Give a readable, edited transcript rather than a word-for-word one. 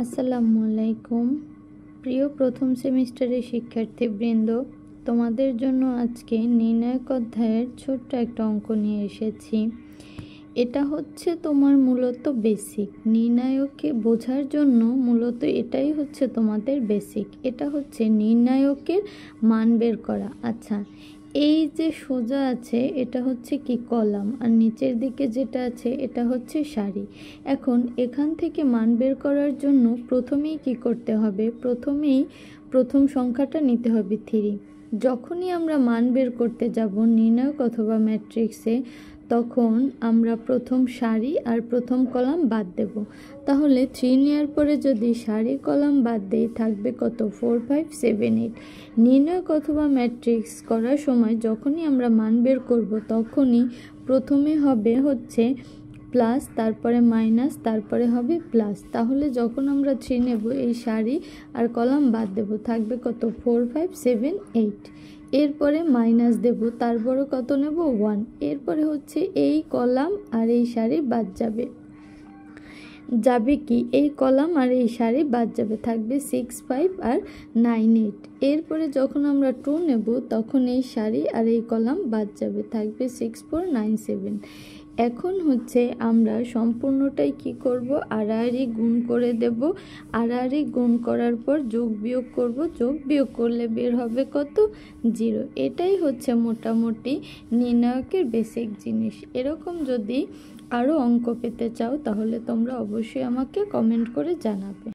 আসসালামু আলাইকুম। প্রিয় প্রথম সেমিস্টারের শিক্ষার্থীবৃন্দ, তোমাদের জন্য আজকে নির্ণায়ক অধ্যায়ের ছোট্ট একটা অঙ্ক নিয়ে এসেছি। এটা হচ্ছে তোমার মূলত বেসিক। নির্ণায়ককে বোঝার জন্য মূলত এটাই হচ্ছে তোমাদের বেসিক। এটা হচ্ছে নির্ণায়কের মান বের করা। আচ্ছা, এই যে সোজা আছে এটা হচ্ছে কি কলাম, আর নিচের দিকে যেটা আছে এটা হচ্ছে সারি। এখন এখান থেকে মান বের করার জন্য প্রথমেই কি করতে হবে? প্রথম সংখ্যাটা নিতে হবে 3। যখনই আমরা মান বের করতে যাব নির্ণায়ক অথবা ম্যাট্রিক্সে, তখন আমরা প্রথম সারি আর প্রথম কলাম বাদ দেব। তাহলে 3 নেওয়ার পরে যদি সারি কলাম বাদ দেই থাকবে কত? 4 5 7 8। নির্ণায়ক অথবা ম্যাট্রিক্স করার সময় যখনই আমরা মান বের করব তখনই প্রথমে হবে হচ্ছে প্লাস, তারপরে মাইনাস, তারপরে হবে প্লাস। তাহলে যখন আমরা 3 নেব এই সারি আর কলাম বাদ দেব, থাকবে কত? 4 5 7 8। এরপরে মাইনাস দেব, তারপরে কত নেব? 1। এরপরে হচ্ছে এই কলাম আর এই সারি বাদ যাবে। কি এই কলাম আর এই সারি বাদ যাবে, থাকবে 6 5 আর 9 8। এরপরে যখন আমরা 2 নেব তখন এই সারি আর এই কলাম বাদ যাবে, থাকবে 6 4 9 7। এখন হচ্ছে আমরা সম্পূর্ণটাই কি করব? আড়াআড়ি গুণ করে দেব। আড়াআড়ি গুণ করার পর যোগ বিয়োগ করব। যোগ বিয়োগ করলে বের হবে কত? 0। এটাই হচ্ছে মোটামুটি নির্ণায়কের বেসিক জিনিস। এরকম যদি আরও অঙ্ক পেতে চাও তাহলে তোমরা অবশ্যই আমাকে কমেন্ট করে জানাবে।